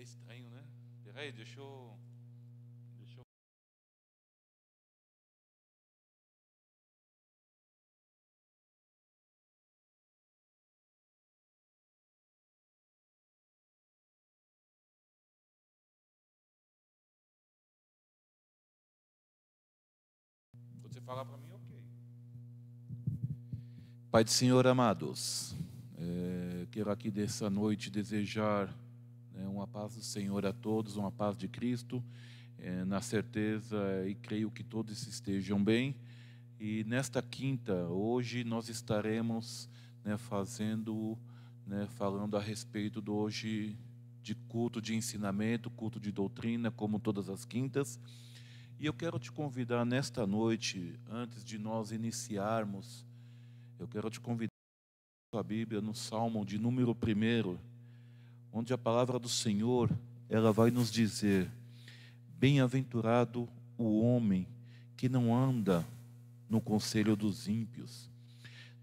estranho, né? Peraí, deixa eu... Quando você falar para mim, ok. Pai do Senhor, amados, quero aqui dessa noite desejar uma paz do Senhor a todos, uma paz de Cristo, na certeza e creio que todos estejam bem. E nesta quinta, hoje, nós estaremos falando a respeito do hoje de culto de ensinamento, culto de doutrina, como todas as quintas. E eu quero te convidar nesta noite, antes de nós iniciarmos, eu quero te convidar a Bíblia no Salmo de número 1, onde a palavra do Senhor, ela vai nos dizer: bem-aventurado o homem que não anda no conselho dos ímpios,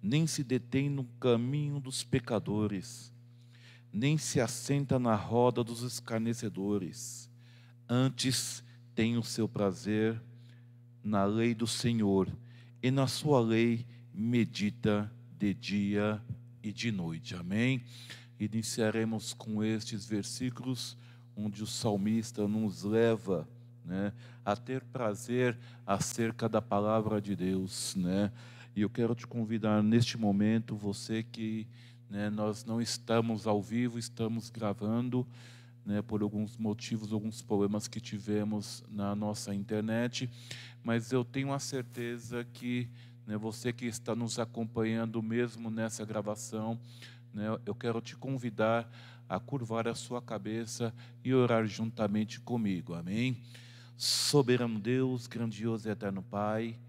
nem se detém no caminho dos pecadores, nem se assenta na roda dos escarnecedores. Antes tem o seu prazer na lei do Senhor, e na sua lei medita de dia e de noite. Amém? Iniciaremos com estes versículos, onde o salmista nos leva a ter prazer acerca da palavra de Deus, E eu quero te convidar neste momento, você que nós não estamos ao vivo, estamos gravando, por alguns motivos, alguns problemas que tivemos na nossa internet, mas eu tenho a certeza que você que está nos acompanhando mesmo nessa gravação, eu quero te convidar a curvar a sua cabeça e orar juntamente comigo, amém? Soberano Deus, grandioso e eterno Pai,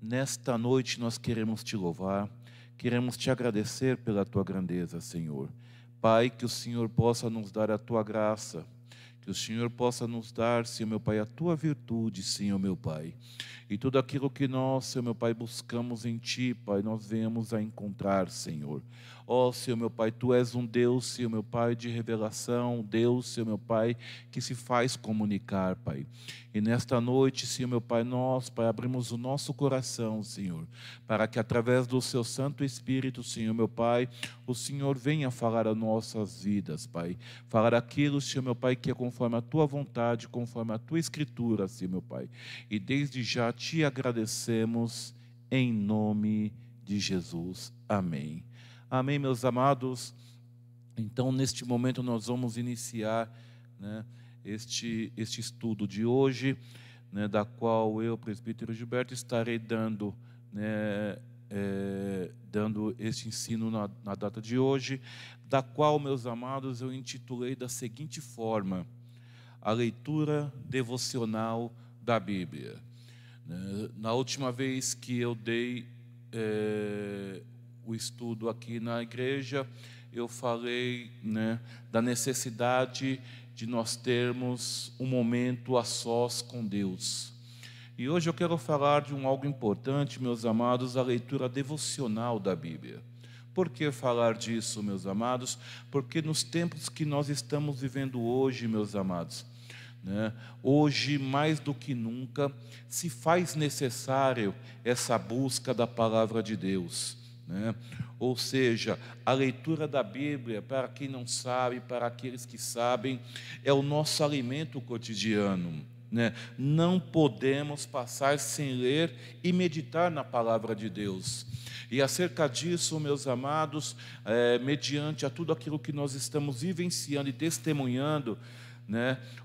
nesta noite nós queremos te louvar, queremos te agradecer pela tua grandeza, Senhor. Pai, que o Senhor possa nos dar a tua graça, que o Senhor possa nos dar, Senhor meu Pai, a tua virtude, Senhor meu Pai. E tudo aquilo que nós, Senhor meu Pai, buscamos em Ti, Pai, nós venhamos a encontrar, Senhor. Ó, Senhor meu Pai, Tu és um Deus, Senhor meu Pai, de revelação, Deus, Senhor meu Pai, que se faz comunicar, Pai. E nesta noite, Senhor meu Pai, nós, Pai, abrimos o nosso coração, Senhor, para que através do Seu Santo Espírito, Senhor meu Pai, o Senhor venha falar as nossas vidas, Pai. Falar aquilo, Senhor meu Pai, que é conforme a Tua vontade, conforme a Tua Escritura, Senhor meu Pai. E desde já te agradecemos em nome de Jesus. Amém. Amém, meus amados. Então, neste momento, nós vamos iniciar este estudo de hoje, da qual eu, presbítero Gilberto, estarei dando este ensino na data de hoje, da qual, meus amados, eu intitulei da seguinte forma: a leitura devocional da Bíblia. Na última vez que eu dei o estudo aqui na igreja, eu falei da necessidade de nós termos um momento a sós com Deus. E hoje eu quero falar de algo importante, meus amados, a leitura devocional da Bíblia. Por que falar disso, meus amados? Porque nos tempos que nós estamos vivendo hoje, meus amados, hoje, mais do que nunca, se faz necessário essa busca da palavra de Deus, Ou seja, a leitura da Bíblia, para quem não sabe, para aqueles que sabem, é o nosso alimento cotidiano, Não podemos passar sem ler e meditar na palavra de Deus. E acerca disso, meus amados, mediante a tudo aquilo que nós estamos vivenciando e testemunhando,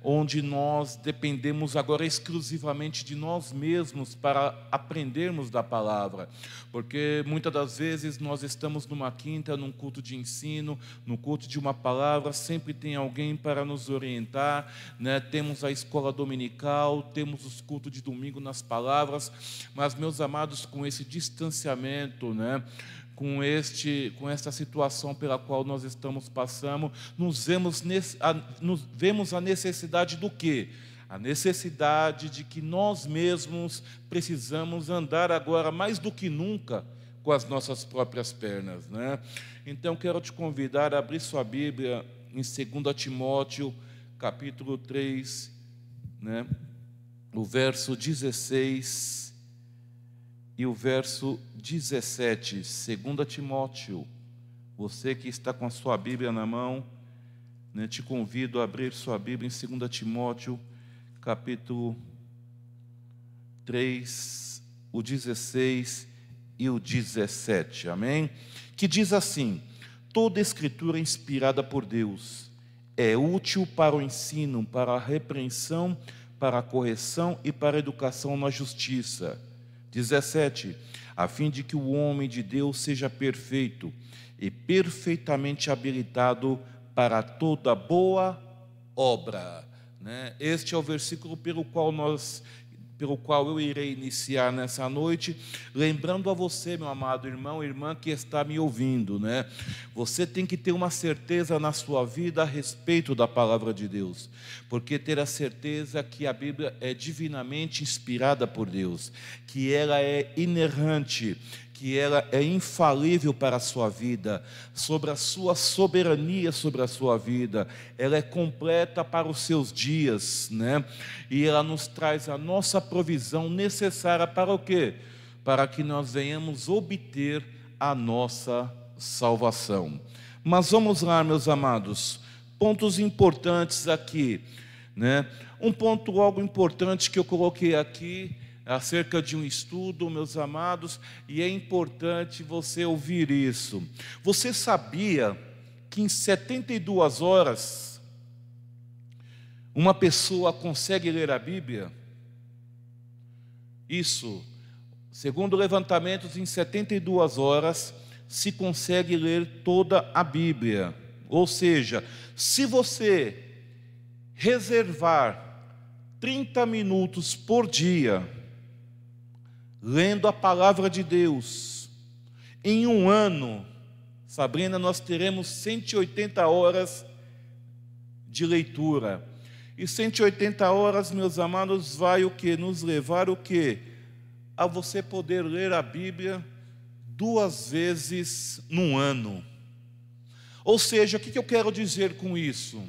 onde nós dependemos agora exclusivamente de nós mesmos para aprendermos da palavra, porque muitas das vezes nós estamos numa quinta, num culto de ensino, num culto de uma palavra, sempre tem alguém para nos orientar, temos a escola dominical, temos os cultos de domingo nas palavras, mas, meus amados, com esse distanciamento, com esta situação pela qual nós estamos passando, nos vemos a necessidade do quê? A necessidade de que nós mesmos precisamos andar agora mais do que nunca com as nossas próprias pernas, Então quero te convidar a abrir sua Bíblia em 2 Timóteo, capítulo 3, né, o verso 16 e o verso 17, 2 Timóteo. Você que está com a sua Bíblia na mão, né, te convido a abrir sua Bíblia em 2 Timóteo, capítulo 3, o 16 e o 17, amém? Que diz assim: toda escritura inspirada por Deus é útil para o ensino, para a repreensão, para a correção e para a educação na justiça. 17, a fim de que o homem de Deus seja perfeito e perfeitamente habilitado para toda boa obra, né? Este é o versículo pelo qual eu irei iniciar nessa noite, lembrando a você, meu amado irmão e irmã que está me ouvindo, né? Você tem que ter uma certeza na sua vida a respeito da palavra de Deus, porque ter a certeza que a Bíblia é divinamente inspirada por Deus, que ela é inerrante, que ela é infalível para a sua vida, sobre a sua soberania sobre a sua vida, ela é completa para os seus dias, né? E ela nos traz a nossa provisão necessária para o quê? Para que nós venhamos obter a nossa salvação. Mas vamos lá, meus amados, pontos importantes aqui, né? Um ponto algo importante que eu coloquei aqui acerca de um estudo, meus amados, e é importante você ouvir isso. Você sabia que em 72 horas uma pessoa consegue ler a Bíblia? Isso, segundo levantamentos, em 72 horas se consegue ler toda a Bíblia. Ou seja, se você reservar 30 minutos por dia lendo a palavra de Deus, em um ano, Sabrina, nós teremos 180 horas de leitura. E 180 horas, meus amados, vai o quê? Nos levar o quê? A você poder ler a Bíblia 2 vezes num ano. Ou seja, o que eu quero dizer com isso?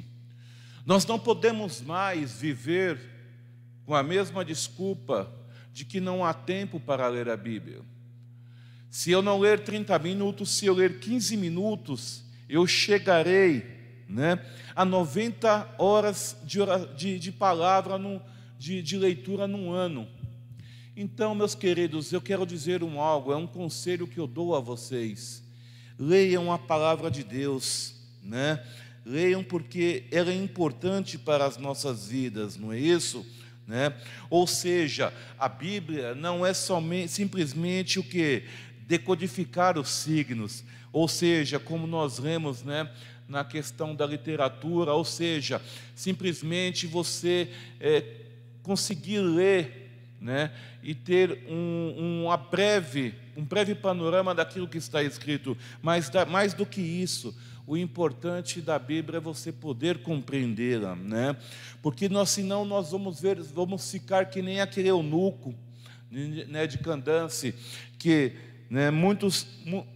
Nós não podemos mais viver com a mesma desculpa de que não há tempo para ler a Bíblia. Se eu não ler 30 minutos, se eu ler 15 minutos, eu chegarei, né, a 90 horas de palavra, de leitura num ano. Então, meus queridos, eu quero dizer algo, é um conselho que eu dou a vocês. Leiam a palavra de Deus, né? Leiam porque ela é importante para as nossas vidas, não é isso? Né? Ou seja, a Bíblia não é simplesmente o que? Decodificar os signos, ou seja, como nós lemos, né, na questão da literatura, ou seja, simplesmente você conseguir ler, né, e ter um breve panorama daquilo que está escrito, mas mais do que isso, o importante da Bíblia é você poder compreendê-la, né? Porque senão nós vamos ficar que nem aquele eunuco, né, de Candace, que, né, muitos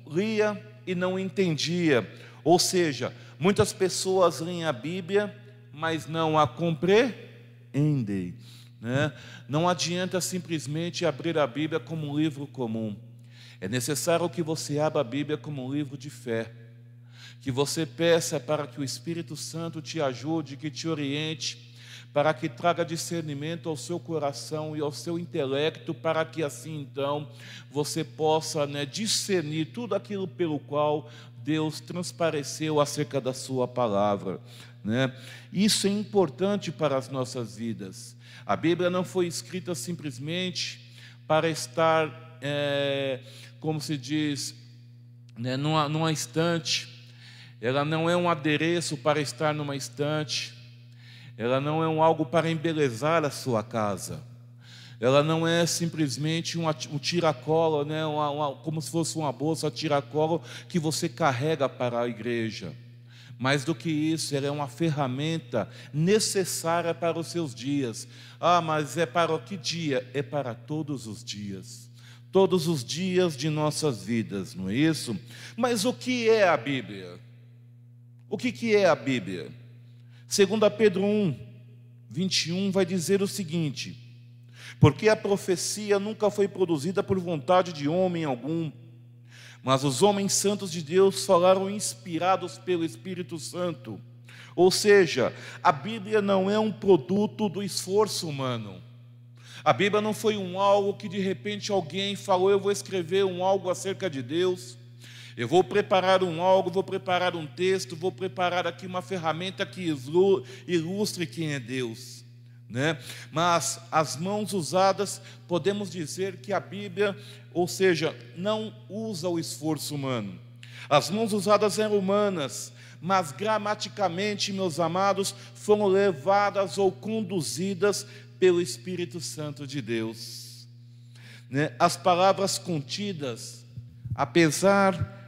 lia e não entendia. Ou seja, muitas pessoas leem a Bíblia, mas não a compreendem, né? Não adianta simplesmente abrir a Bíblia como um livro comum. É necessário que você abra a Bíblia como um livro de fé, que você peça para que o Espírito Santo te ajude, que te oriente, para que traga discernimento ao seu coração e ao seu intelecto, para que assim então você possa, né, discernir tudo aquilo pelo qual Deus transpareceu acerca da sua palavra, né? Isso é importante para as nossas vidas. A Bíblia não foi escrita simplesmente para estar, como se diz, né, numa estante. Ela não é um adereço para estar numa estante. Ela não é algo para embelezar a sua casa. Ela não é simplesmente um tiracolo, né, como se fosse uma bolsa tiracolo que você carrega para a igreja. Mais do que isso, ela é uma ferramenta necessária para os seus dias. Ah, mas é para que dia? É para todos os dias. Todos os dias de nossas vidas, não é isso? Mas o que é a Bíblia? O que é a Bíblia? 2 Pedro 1, 21 vai dizer o seguinte: porque a profecia nunca foi produzida por vontade de homem algum, mas os homens santos de Deus falaram inspirados pelo Espírito Santo. Ou seja, a Bíblia não é um produto do esforço humano. A Bíblia não foi algo que de repente alguém falou: eu vou escrever algo acerca de Deus, eu vou preparar algo, vou preparar um texto, vou preparar aqui uma ferramenta que ilustre quem é Deus, né? Mas as mãos usadas, podemos dizer que a Bíblia, ou seja, não usa o esforço humano. As mãos usadas eram humanas, mas gramaticamente, meus amados, foram levadas ou conduzidas pelo Espírito Santo de Deus, né? As palavras contidas, apesar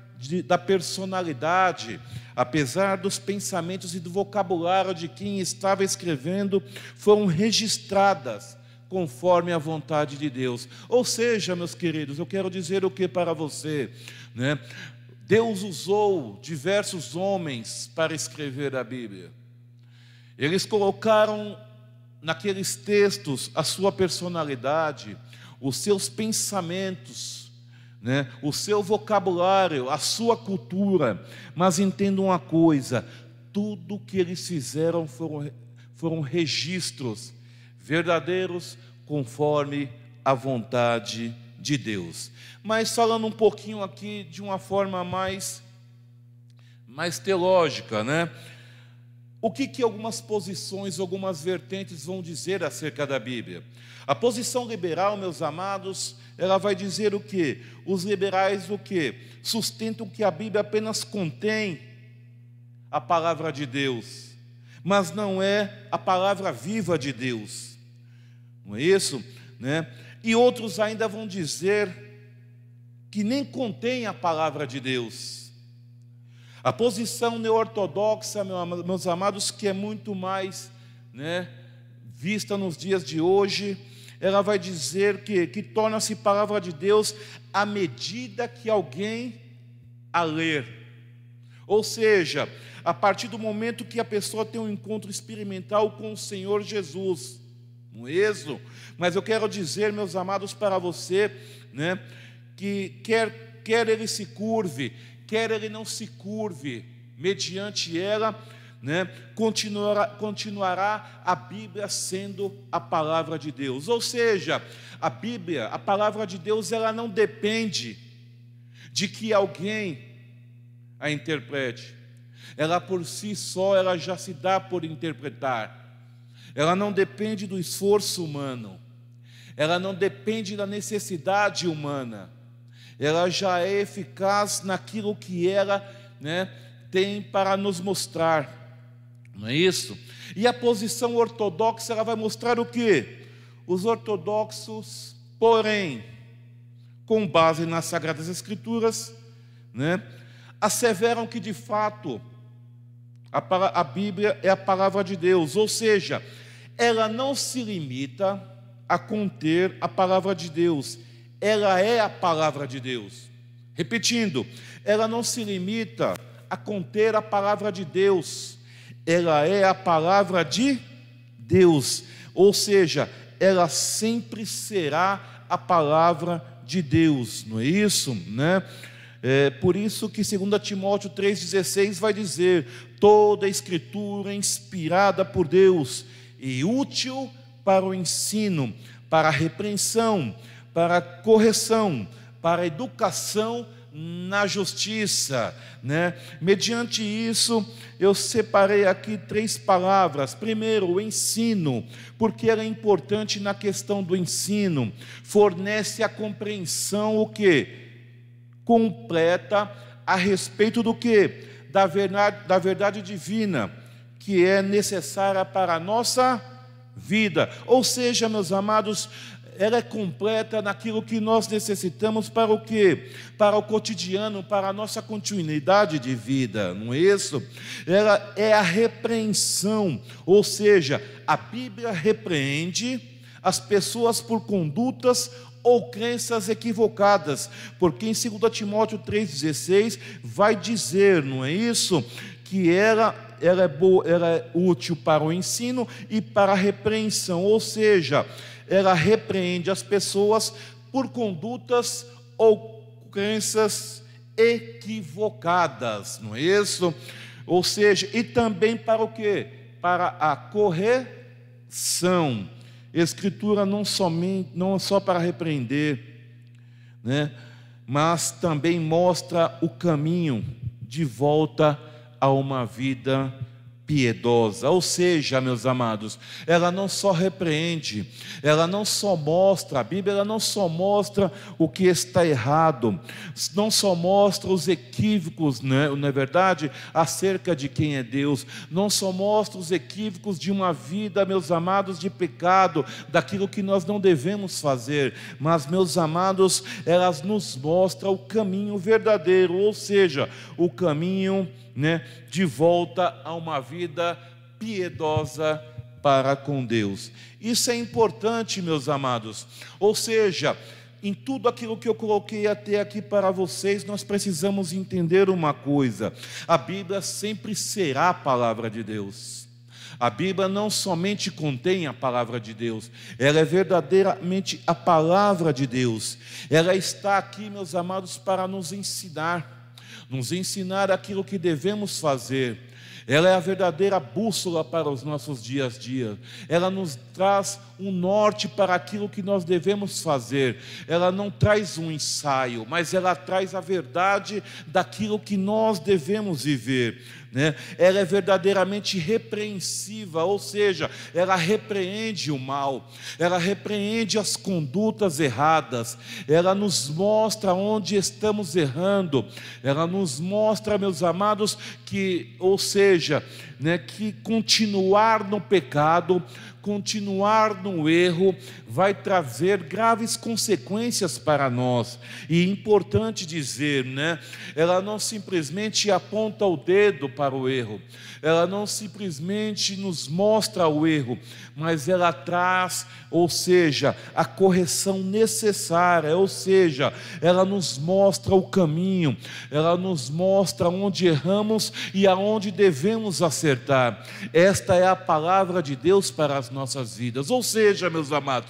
da personalidade, apesar dos pensamentos e do vocabulário de quem estava escrevendo, foram registradas conforme a vontade de Deus. Ou seja, meus queridos, eu quero dizer o que para você, né? Deus usou diversos homens para escrever a Bíblia. Eles colocaram naqueles textos a sua personalidade, os seus pensamentos, né? O seu vocabulário, a sua cultura. Mas entendam uma coisa: tudo que eles fizeram foram registros verdadeiros conforme a vontade de Deus. Mas falando um pouquinho aqui de uma forma mais teológica, né? O que algumas posições, algumas vertentes vão dizer acerca da Bíblia? A posição liberal, meus amados, ela vai dizer o quê? Os liberais o quê? Sustentam que a Bíblia apenas contém a palavra de Deus, mas não é a palavra viva de Deus. Não é isso, né? E outros ainda vão dizer que nem contém a palavra de Deus. A posição neortodoxa, meus amados, que é muito mais, né, vista nos dias de hoje, ela vai dizer que torna-se palavra de Deus à medida que alguém a ler. Ou seja, a partir do momento que a pessoa tem um encontro experimental com o Senhor Jesus. Não é isso? Mas eu quero dizer, meus amados, para você, né, que quer ele se curve, quer ele não se curve, mediante ela, né, continuará a Bíblia sendo a palavra de Deus. Ou seja, a Bíblia, a palavra de Deus, ela não depende de que alguém a interprete. Ela por si só, ela já se dá por interpretar. Ela não depende do esforço humano. Ela não depende da necessidade humana. Ela já é eficaz naquilo que ela, né, tem para nos mostrar. Não é isso? E a posição ortodoxa, ela vai mostrar o quê? Os ortodoxos, porém, com base nas Sagradas Escrituras, né, asseveram que de fato a Bíblia é a palavra de Deus, ou seja, ela não se limita a conter a palavra de Deus, ela é a palavra de Deus. Repetindo, ela não se limita a conter a palavra de Deus, ela é a palavra de Deus, ou seja, ela sempre será a palavra de Deus, não é isso, né? É por isso que 2 Timóteo 3,16 vai dizer: toda a Escritura é inspirada por Deus e útil para o ensino, para a repreensão, para a correção, para a educação na justiça, né? Mediante isso, eu separei aqui 3 palavras. Primeiro, o ensino, porque ela é importante na questão do ensino. Fornece a compreensão, o quê? Completa a respeito do quê? Da verdade divina, que é necessária para a nossa vida. Ou seja, meus amados, ela é completa naquilo que nós necessitamos para o quê? Para o cotidiano, para a nossa continuidade de vida, não é isso? Ela é a repreensão, ou seja, a Bíblia repreende as pessoas por condutas ou crenças equivocadas, porque em 2 Timóteo 3,16 vai dizer, não é isso? Que ela ela é boa, ela é útil para o ensino e para a repreensão, ou seja, ela repreende as pessoas por condutas ou crenças equivocadas, não é isso? Ou seja, e também para o quê? Para a correção. Escritura não é só para repreender, né? Mas também mostra o caminho de volta a uma vida piedosa. Ou seja, meus amados, ela não só repreende, ela não só mostra, a Bíblia ela não só mostra o que está errado, não só mostra os equívocos, né, não é verdade, acerca de quem é Deus, não só mostra os equívocos de uma vida, meus amados, de pecado, daquilo que nós não devemos fazer, mas, meus amados, elas nos mostram o caminho verdadeiro, ou seja, o caminho, né, de volta a uma vida piedosa para com Deus. Isso é importante, meus amados. Ou seja, em tudo aquilo que eu coloquei até aqui para vocês, nós precisamos entender uma coisa: a Bíblia sempre será a palavra de Deus. A Bíblia não somente contém a palavra de Deus, ela é verdadeiramente a palavra de Deus. Ela está aqui, meus amados, para nos ensinar aquilo que devemos fazer. Ela é a verdadeira bússola para os nossos dias a dia. Ela nos traz um norte para aquilo que nós devemos fazer. Ela não traz um ensaio, mas ela traz a verdade daquilo que nós devemos viver, né? Ela é verdadeiramente repreensiva, ou seja, ela repreende o mal, ela repreende as condutas erradas, ela nos mostra onde estamos errando, ela nos mostra, meus amados, que, ou seja, né, que continuar no pecado, continuar no erro, vai trazer graves consequências para nós. E é importante dizer, né, ela não simplesmente aponta o dedo para o erro, ela não simplesmente nos mostra o erro, mas ela traz, ou seja, a correção necessária, ou seja, ela nos mostra o caminho, ela nos mostra onde erramos e aonde devemos acertar. Esta é a palavra de Deus para as nossas vidas, ou seja, meus amados,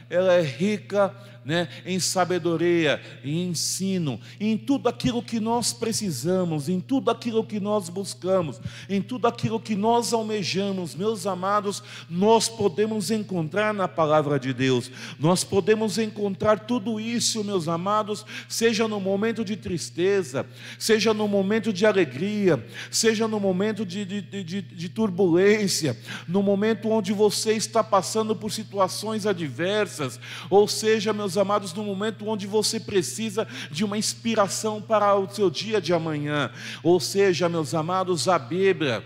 ela é rica, né, em sabedoria, em ensino, em tudo aquilo que nós precisamos, em tudo aquilo que nós buscamos, em tudo aquilo que nós almejamos, meus amados, nós podemos encontrar na palavra de Deus. Nós podemos encontrar tudo isso, meus amados, seja no momento de tristeza, seja no momento de alegria, seja no momento de turbulência, no momento onde você está passando por situações adversas, ou seja, meus amados, no momento onde você precisa de uma inspiração para o seu dia de amanhã. Ou seja, meus amados, a Bíblia,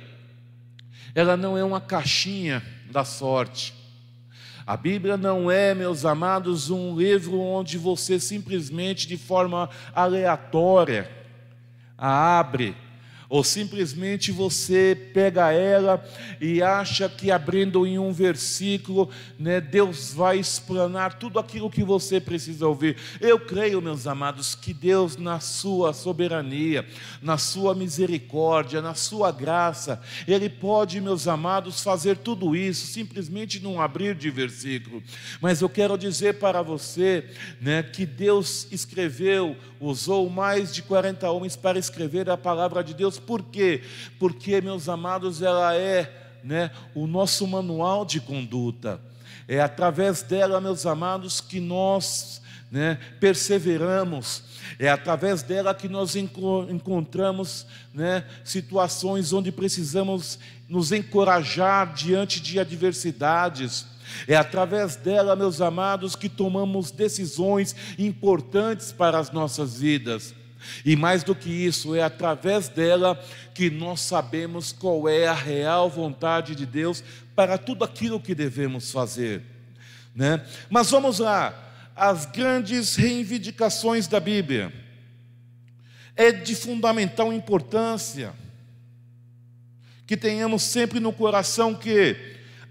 ela não é uma caixinha da sorte. A Bíblia não é, meus amados, um livro onde você simplesmente, de forma aleatória, a abre, ou simplesmente você pega ela e acha que abrindo em um versículo, né, Deus vai explanar tudo aquilo que você precisa ouvir. Eu creio, meus amados, que Deus, na sua soberania, na sua misericórdia, na sua graça, Ele pode, meus amados, fazer tudo isso, simplesmente num abrir de versículo. Mas eu quero dizer para você, né, que Deus usou mais de 40 homens para escrever a palavra de Deus. Por quê? Porque, meus amados, ela é, né, o nosso manual de conduta. É através dela, meus amados, que nós, né, perseveramos. É através dela que nós encontramos, né, situações onde precisamos nos encorajar diante de adversidades. É através dela, meus amados, que tomamos decisões importantes para as nossas vidas. E mais do que isso, é através dela que nós sabemos qual é a real vontade de Deus para tudo aquilo que devemos fazer, né? Mas vamos lá, as grandes reivindicações da Bíblia. É de fundamental importância que tenhamos sempre no coração que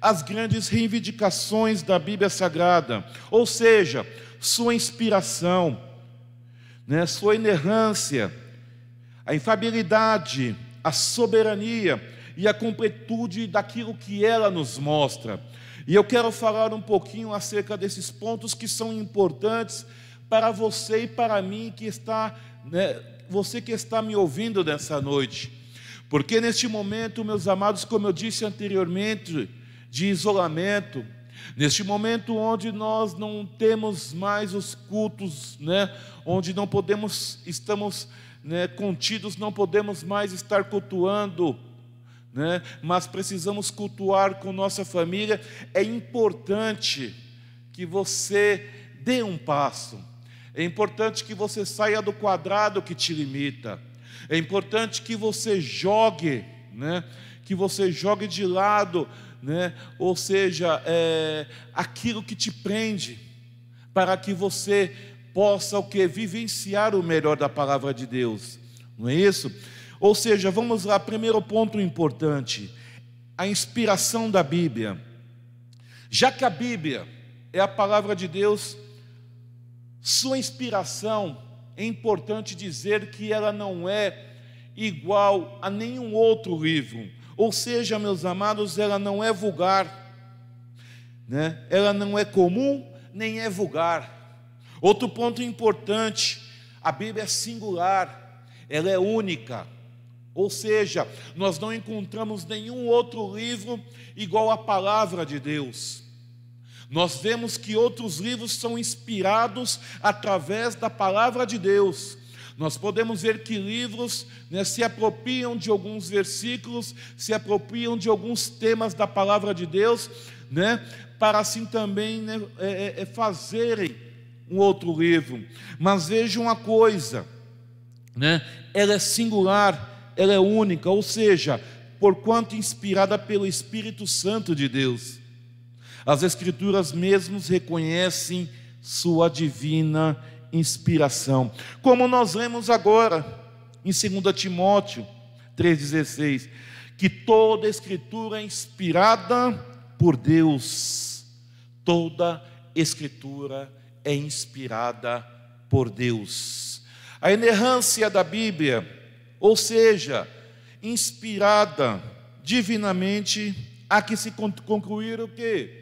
as grandes reivindicações da Bíblia Sagrada, ou seja, sua inspiração, né, sua inerrância, a infalibilidade, a soberania e a completude daquilo que ela nos mostra. E eu quero falar um pouquinho acerca desses pontos que são importantes para você e para mim que está, você que está me ouvindo nessa noite. Porque neste momento, meus amados, como eu disse anteriormente, de isolamento, neste momento onde nós não temos mais os cultos, onde não podemos, estamos contidos, não podemos mais estar cultuando, mas precisamos cultuar com nossa família, é importante que você dê um passo, é importante que você saia do quadrado que te limita, é importante que você jogue, de lado, ou seja, aquilo que te prende, para que você possa vivenciar o melhor da palavra de Deus, não é isso? Ou seja, vamos lá, primeiro ponto importante, a inspiração da Bíblia. Já que a Bíblia é a palavra de Deus, sua inspiração, é importante dizer que ela não é igual a nenhum outro livro. Ou seja, meus amados, ela não é vulgar, ela não é comum, nem é vulgar. Outro ponto importante, a Bíblia é singular, ela é única. Ou seja, nós não encontramos nenhum outro livro igual à palavra de Deus. Nós vemos que outros livros são inspirados através da palavra de Deus. Nós podemos ver que livros se apropriam de alguns versículos, se apropriam de alguns temas da palavra de Deus, para assim também fazerem um outro livro. Mas vejam uma coisa, ela é singular, ela é única, ou seja, porquanto inspirada pelo Espírito Santo de Deus. As Escrituras mesmos reconhecem sua divina inspiração, como nós lemos agora em 2 Timóteo 3,16, que toda Escritura é inspirada por Deus. Toda Escritura é inspirada por Deus. A inerrância da Bíblia, ou seja, inspirada divinamente, há que se concluir o quê?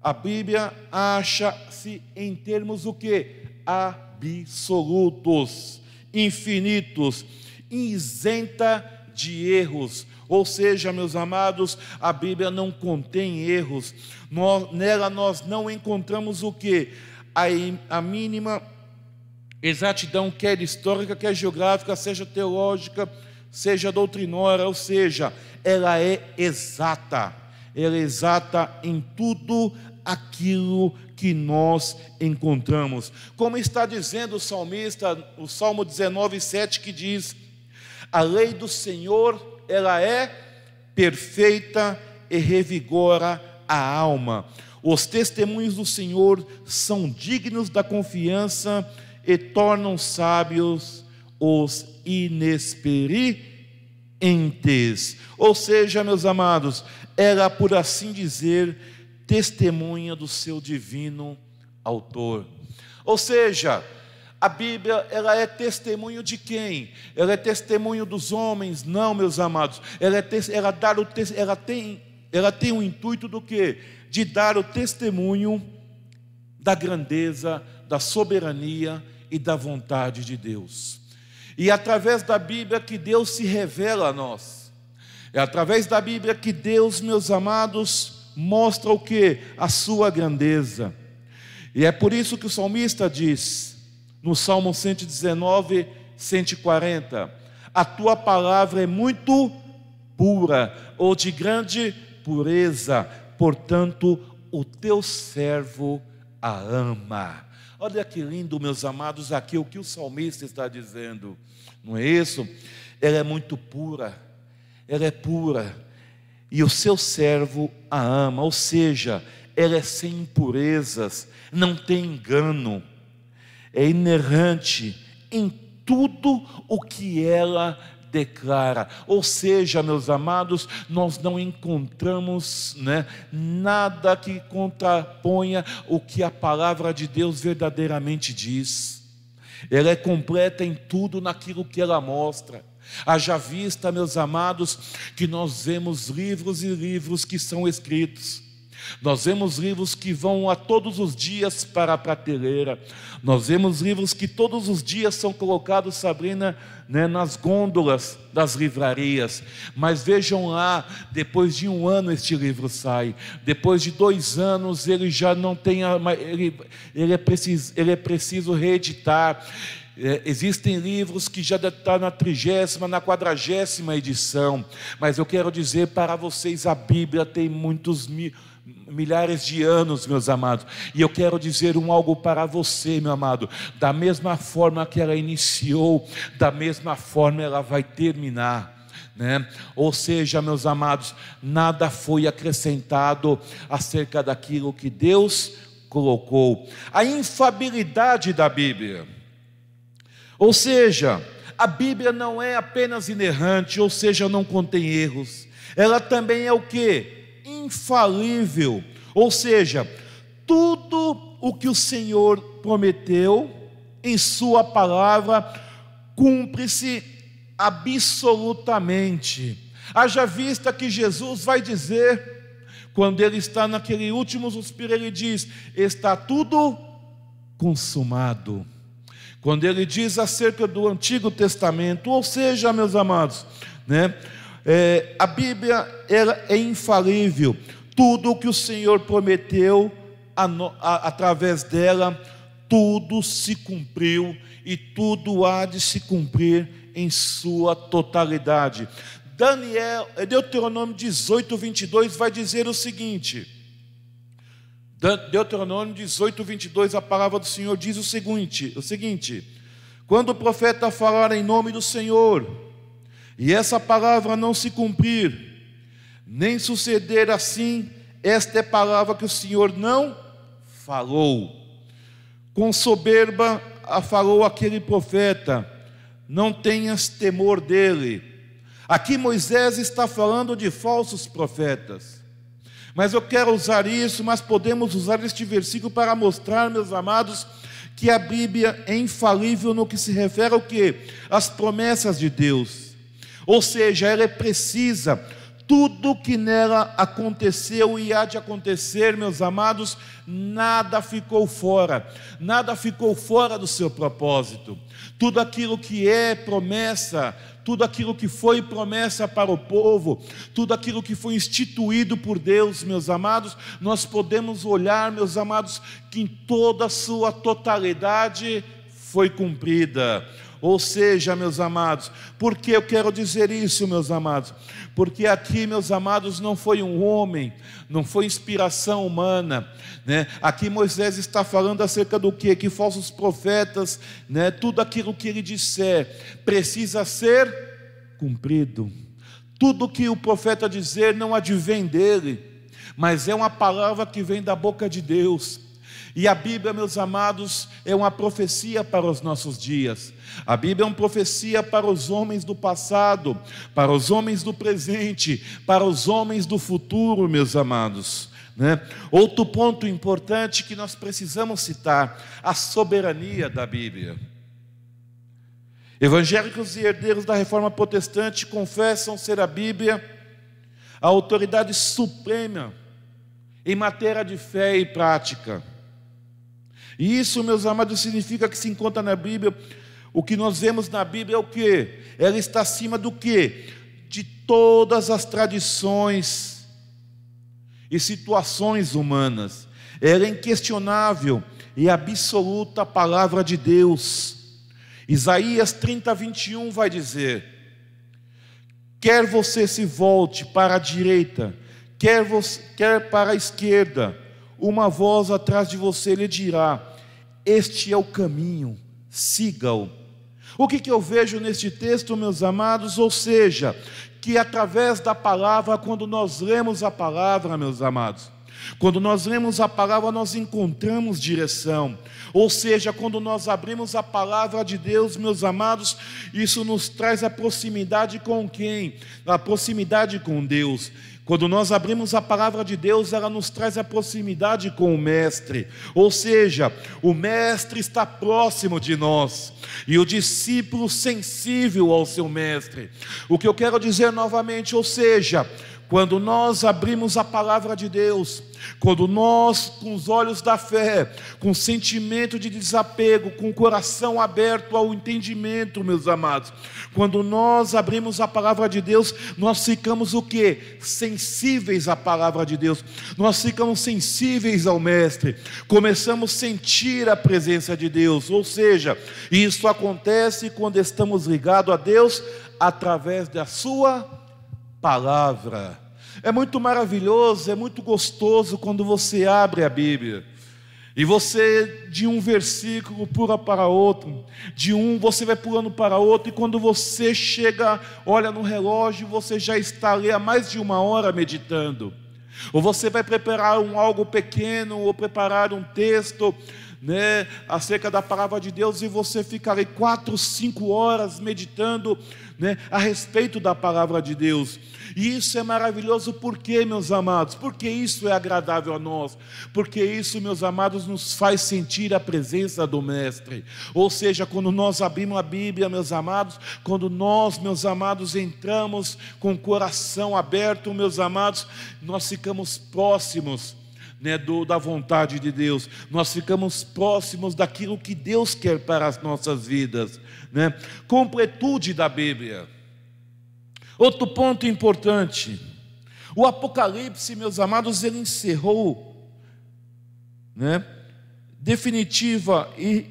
A Bíblia acha-se em termos o quê? Absolutos, infinitos, isenta de erros. Ou seja, meus amados, a Bíblia não contém erros. Nela nós não encontramos o quê? A mínima exatidão, quer histórica, quer geográfica, seja teológica, seja doutrinária, ou seja, ela é exata. Ela é exata em tudo aquilo que nós encontramos. Como está dizendo o salmista, o Salmo 19:7, que diz: a lei do Senhor, ela é perfeita e revigora a alma. Os testemunhos do Senhor são dignos da confiança e tornam sábios os inexperientes. Ou seja, meus amados, ela, por assim dizer, testemunha do seu divino autor. Ou seja, a Bíblia, ela é testemunho de quem? Ela é testemunho dos homens? Não, meus amados. Ela tem o intuito do quê? De dar o testemunho da grandeza, da soberania e da vontade de Deus. E é através da Bíblia que Deus se revela a nós. É através da Bíblia que Deus, meus amados, mostra o quê? A sua grandeza. E é por isso que o salmista diz, no Salmo 119, 140, a tua palavra é muito pura, ou de grande pureza, portanto o teu servo a ama. Olha que lindo, meus amados, aqui o que o salmista está dizendo, não é isso? Ela é muito pura, ela é pura, e o seu servo a ama, ou seja, ela é sem impurezas, não tem engano, é inerrante em tudo o que ela declara. Ou seja, meus amados, nós não encontramos nada que contraponha o que a palavra de Deus verdadeiramente diz. Ela é completa em tudo naquilo que ela mostra. Haja vista, meus amados, que nós vemos livros e livros que são escritos. Nós vemos livros que vão a todos os dias para a prateleira. Nós vemos livros que todos os dias são colocados, Sabrina, nas gôndolas das livrarias. Mas vejam lá, depois de 1 ano este livro sai. Depois de 2 anos ele já não tem, ele é preciso reeditar. Existem livros que já estão na 30ª, na 40ª edição. Mas eu quero dizer para vocês, a Bíblia tem milhares de anos, meus amados, e eu quero dizer algo para você, meu amado: da mesma forma que ela iniciou, da mesma forma ela vai terminar, Ou seja, meus amados, nada foi acrescentado acerca daquilo que Deus colocou. A infalibilidade da Bíblia, ou seja, a Bíblia não é apenas inerrante, ou seja, não contém erros, ela também é o quê? Infalível, ou seja, tudo o que o Senhor prometeu em sua palavra cumpre-se absolutamente. Haja vista que Jesus vai dizer, quando ele está naquele último suspiro, ele diz: está tudo consumado. Quando ele diz acerca do Antigo Testamento, ou seja, meus amados, a Bíblia ela é infalível. Tudo o que o Senhor prometeu através dela, tudo se cumpriu e tudo há de se cumprir em sua totalidade. Deuteronômio 18:22 vai dizer o seguinte. Deuteronômio 18:22, a palavra do Senhor diz o seguinte: quando o profeta falar em nome do Senhor, e essa palavra não se cumprir, nem suceder assim, esta é palavra que o Senhor não falou. Com soberba falou aquele profeta, não tenhas temor dele. Aqui Moisés está falando de falsos profetas, mas eu quero usar isso, mas podemos usar este versículo para mostrar, meus amados, que a Bíblia é infalível no que se refere ao quê? As promessas de Deus. Ou seja, ela é precisa. Tudo que nela aconteceu e há de acontecer, meus amados, nada ficou fora do seu propósito. Tudo aquilo que é promessa, tudo aquilo que foi promessa para o povo, tudo aquilo que foi instituído por Deus, meus amados, nós podemos olhar, meus amados, que em toda a sua totalidade foi cumprida. Ou seja, meus amados, por que eu quero dizer isso, meus amados? Porque aqui, meus amados, não foi um homem, não foi inspiração humana, Aqui Moisés está falando acerca do quê? Que falsos profetas, tudo aquilo que ele disser precisa ser cumprido. Tudo que o profeta dizer não advém dele, mas é uma palavra que vem da boca de Deus. E a Bíblia, meus amados, é uma profecia para os nossos dias. A Bíblia é uma profecia para os homens do passado, para os homens do presente, para os homens do futuro, meus amados. Outro ponto importante que nós precisamos citar: a soberania da Bíblia. Evangélicos e herdeiros da Reforma Protestante confessam ser a Bíblia a autoridade suprema em matéria de fé e prática. E isso, meus amados, significa que se encontra na Bíblia, o que nós vemos na Bíblia é o quê? Ela está acima do quê? De todas as tradições e situações humanas. Ela é inquestionável e absoluta palavra de Deus. Isaías 30:21 vai dizer: quer você se volte para a direita, quer para a esquerda, uma voz atrás de você lhe dirá: este é o caminho, siga-o. O que eu vejo neste texto, meus amados? Ou seja, que através da palavra, quando nós lemos a palavra, meus amados, quando nós lemos a palavra, nós encontramos direção. Ou seja, quando nós abrimos a palavra de Deus, meus amados, isso nos traz a proximidade com quem? A proximidade com Deus. Quando nós abrimos a palavra de Deus, ela nos traz a proximidade com o Mestre, ou seja, o Mestre está próximo de nós, e o discípulo sensível ao seu Mestre. O que eu quero dizer novamente, ou seja, quando nós abrimos a palavra de Deus, quando nós, com os olhos da fé, com sentimento de desapego, com o coração aberto ao entendimento, meus amados, quando nós abrimos a palavra de Deus, nós ficamos o quê? Sensíveis à palavra de Deus, nós ficamos sensíveis ao Mestre, começamos a sentir a presença de Deus, ou seja, isso acontece quando estamos ligados a Deus através da sua palavra. É muito maravilhoso, é muito gostoso quando você abre a Bíblia e você, de um versículo, pula para outro, de um você vai pulando para outro, e quando você chega, olha no relógio, você já está ali há mais de 1 hora meditando. Ou você vai preparar algo pequeno, ou preparar um texto, acerca da palavra de Deus, e você fica ali 4, 5 horas meditando, a respeito da palavra de Deus. E isso é maravilhoso. Por quê, meus amados? Porque isso é agradável a nós, porque isso, meus amados, nos faz sentir a presença do Mestre. Ou seja, quando nós abrimos a Bíblia, meus amados, quando nós, meus amados, entramos com o coração aberto, meus amados, nós ficamos próximos da vontade de Deus, nós ficamos próximos daquilo que Deus quer para as nossas vidas, Completude da Bíblia. Outro ponto importante, o Apocalipse, meus amados, ele encerrou, definitiva e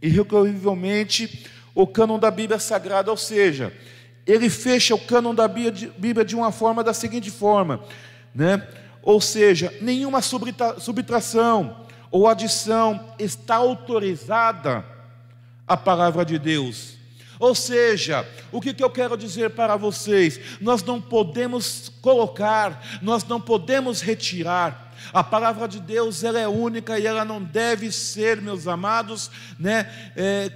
irrecorrivelmente o cânon da Bíblia Sagrada, ou seja, ele fecha o cânon da Bíblia de uma forma, da seguinte forma, ou seja, nenhuma subtração ou adição está autorizada à palavra de Deus. Ou seja, o que eu quero dizer para vocês? Nós não podemos colocar, nós não podemos retirar. A palavra de Deus, ela é única e ela não deve ser, meus amados,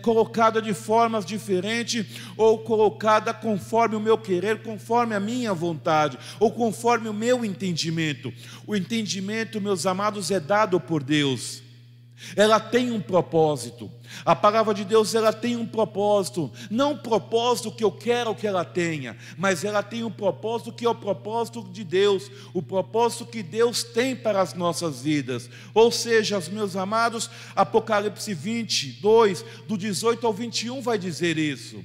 colocada de formas diferentes, ou colocada conforme o meu querer, conforme a minha vontade, ou conforme o meu entendimento. O entendimento, meus amados, é dado por Deus. Ela tem um propósito. A palavra de Deus, ela tem um propósito. Não o propósito que eu quero que ela tenha, mas ela tem um propósito que é o propósito de Deus, o propósito que Deus tem para as nossas vidas. Ou seja, meus amados, Apocalipse 22, do 18 ao 21 vai dizer isso,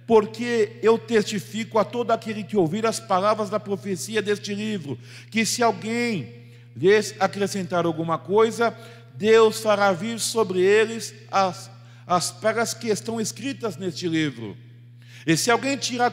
Porque eu testifico a todo aquele que ouvir as palavras da profecia deste livro, que se alguém lhes acrescentar alguma coisa, Deus fará vir sobre eles as pragas que estão escritas neste livro. E se alguém tirar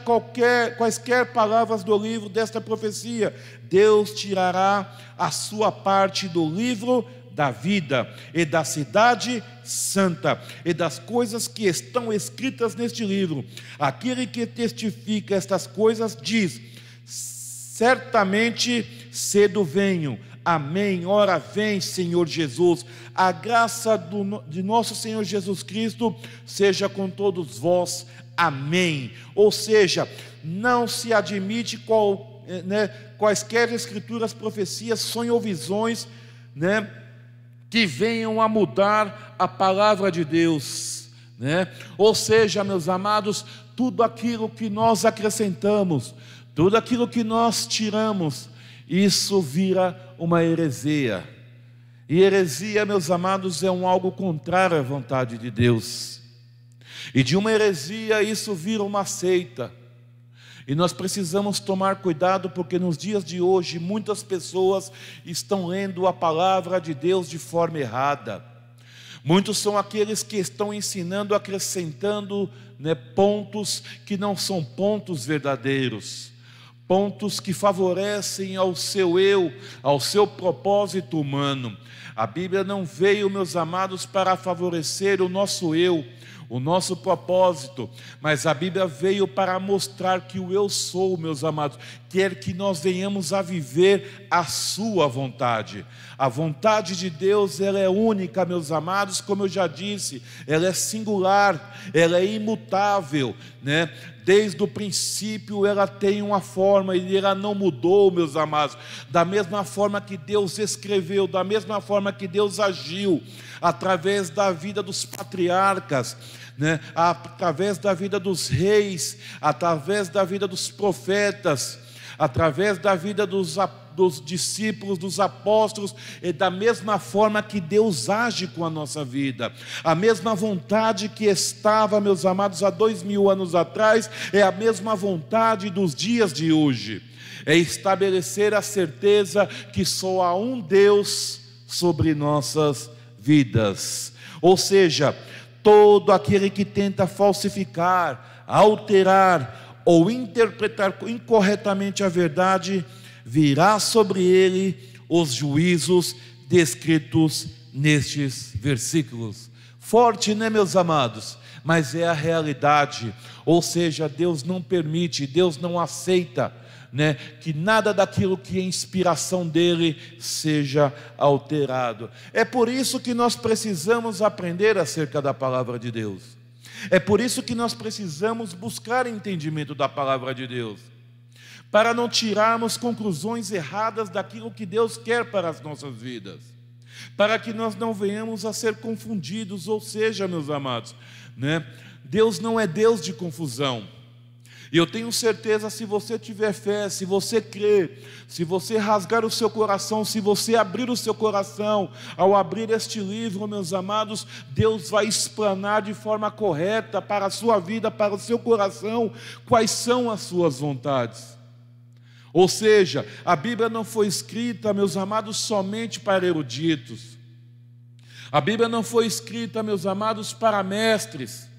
quaisquer palavras do livro desta profecia, Deus tirará a sua parte do livro da vida e da cidade santa e das coisas que estão escritas neste livro. Aquele que testifica estas coisas diz: certamente cedo venho. Amém. Ora vem, Senhor Jesus. A graça de nosso Senhor Jesus Cristo seja com todos vós. Amém. Ou seja, não se admite quaisquer escrituras, profecias, sonhos ou visões, que venham a mudar a palavra de Deus, Ou seja, meus amados, tudo aquilo que nós acrescentamos, tudo aquilo que nós tiramos, isso vira uma heresia. E heresia, meus amados, é algo contrário à vontade de Deus. E de uma heresia isso vira uma seita. E nós precisamos tomar cuidado, porque nos dias de hoje muitas pessoas estão lendo a palavra de Deus de forma errada. Muitos são aqueles que estão ensinando, acrescentando pontos que não são pontos verdadeiros. Pontos que favorecem ao seu eu, ao seu propósito humano. A Bíblia não veio, meus amados, para favorecer o nosso eu, o nosso propósito, mas a Bíblia veio para mostrar que o eu sou, meus amados, quer que nós venhamos a viver a sua vontade. A vontade de Deus, ela é única, meus amados, como eu já disse, ela é singular, ela é imutável, né? Desde o princípio ela tem uma forma e ela não mudou, meus amados. Da mesma forma que Deus escreveu, da mesma forma que Deus agiu, através da vida dos patriarcas, né? Através da vida dos reis, através da vida dos profetas, através da vida dos discípulos, dos apóstolos, e da mesma forma que Deus age com a nossa vida. A mesma vontade que estava, meus amados, há 2000 anos atrás, é a mesma vontade dos dias de hoje. É estabelecer a certeza que só há um Deus sobre nossas vidas. Ou seja, todo aquele que tenta falsificar, alterar ou interpretar incorretamente a verdade, virá sobre ele os juízos descritos nestes versículos. Forte, né, meus amados? Mas é a realidade. Ou seja, Deus não permite, Deus não aceita, né, que nada daquilo que é inspiração dele seja alterado. É por isso que nós precisamos aprender acerca da palavra de Deus. É por isso que nós precisamos buscar entendimento da palavra de Deus, para não tirarmos conclusões erradas daquilo que Deus quer para as nossas vidas, para que nós não venhamos a ser confundidos. Ou seja, meus amados, né, Deus não é Deus de confusão. E eu tenho certeza, se você tiver fé, se você crer, se você rasgar o seu coração, se você abrir o seu coração, ao abrir este livro, meus amados, Deus vai explanar de forma correta para a sua vida, para o seu coração, quais são as suas vontades. Ou seja, a Bíblia não foi escrita, meus amados, somente para eruditos. A Bíblia não foi escrita, meus amados, para mestres.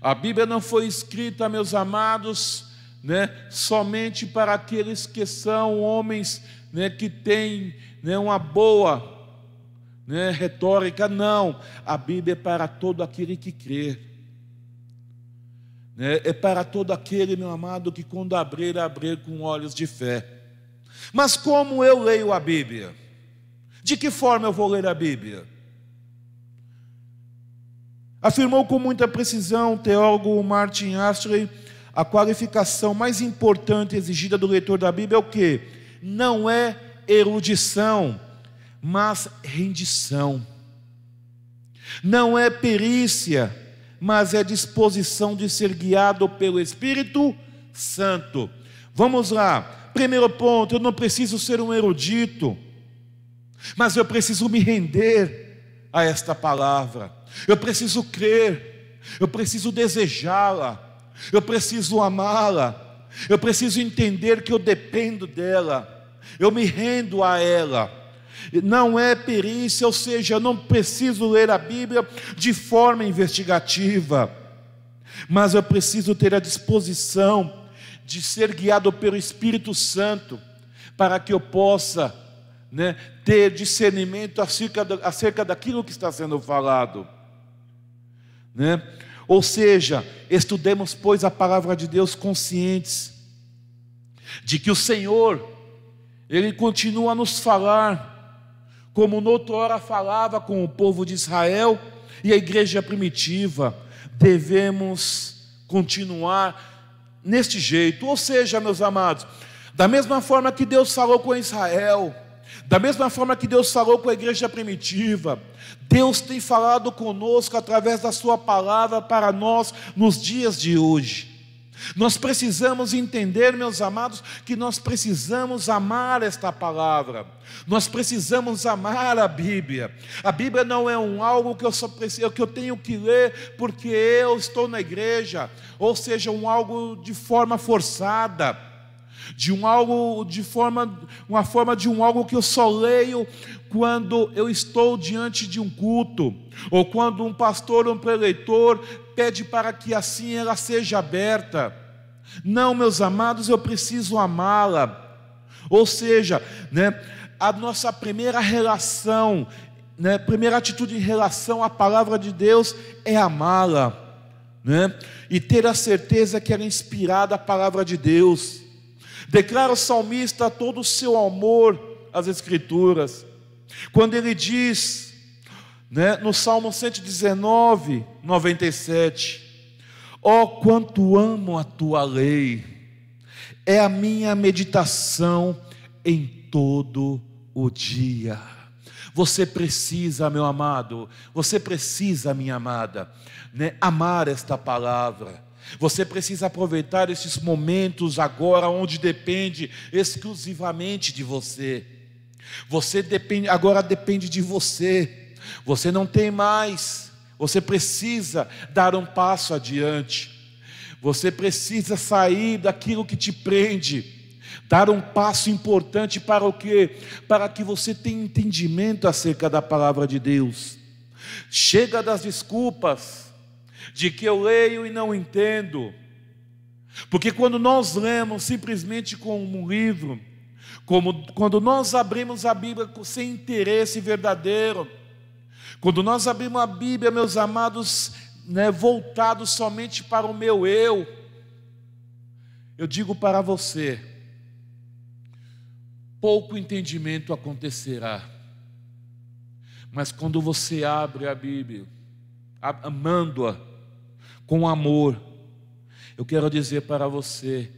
A Bíblia não foi escrita, meus amados, né, somente para aqueles que são homens, né, que têm, né, uma boa, né, retórica. Não, a Bíblia é para todo aquele que crê. É para todo aquele, meu amado, que quando abrir com olhos de fé. Mas como eu leio a Bíblia? De que forma eu vou ler a Bíblia? Afirmou com muita precisão o teólogo Martin Ashley: a qualificação mais importante exigida do leitor da Bíblia é o quê? Não é erudição, mas rendição. Não é perícia, mas é disposição de ser guiado pelo Espírito Santo. Vamos lá. Primeiro ponto: eu não preciso ser um erudito, mas eu preciso me render a esta palavra. Eu preciso crer, eu preciso desejá-la, eu preciso amá-la, eu preciso entender que eu dependo dela, eu me rendo a ela. Não é perícia, ou seja, eu não preciso ler a Bíblia de forma investigativa, mas eu preciso ter a disposição de ser guiado pelo Espírito Santo, para que eu possa, né, ter discernimento acerca daquilo que está sendo falado, né? Ou seja, estudemos, pois, a palavra de Deus conscientes de que o Senhor, Ele continua a nos falar, como noutrora falava com o povo de Israel e a igreja primitiva. Devemos continuar neste jeito. Ou seja, meus amados, da mesma forma que Deus falou com Israel, da mesma forma que Deus falou com a igreja primitiva, Deus tem falado conosco através da sua palavra para nós nos dias de hoje. Nós precisamos entender, meus amados, que nós precisamos amar esta palavra. Nós precisamos amar a Bíblia. A Bíblia não é algo que eu tenho que ler porque eu estou na igreja, ou seja, algo de forma forçada, uma forma de algo que eu só leio quando eu estou diante de um culto, ou quando um pastor ou um preleitor pede para que assim ela seja aberta. Não, meus amados, eu preciso amá-la. Ou seja, né, a nossa primeira relação né, primeira atitude em relação à palavra de Deus é amá-la, né, e ter a certeza que ela é inspirada a palavra de Deus. Declara o salmista todo o seu amor às Escrituras, quando ele diz, né, no Salmo 119, 97, ó quanto amo a tua lei, é a minha meditação em todo o dia. Você precisa, meu amado, você precisa, minha amada, né, amar esta palavra. Você precisa aproveitar esses momentos agora, onde depende exclusivamente de você. Agora depende de você. Você não tem mais. Você precisa dar um passo adiante. Você precisa sair daquilo que te prende. Dar um passo importante para o quê? Para que você tenha entendimento acerca da palavra de Deus. Chega das desculpas de que eu leio e não entendo. Porque quando nós lemos simplesmente como um livro, quando nós abrimos a Bíblia sem interesse verdadeiro, quando nós abrimos a Bíblia, meus amados, né, voltados somente para o meu eu digo para você, pouco entendimento acontecerá. Mas quando você abre a Bíblia, amando-a com amor, eu quero dizer para você,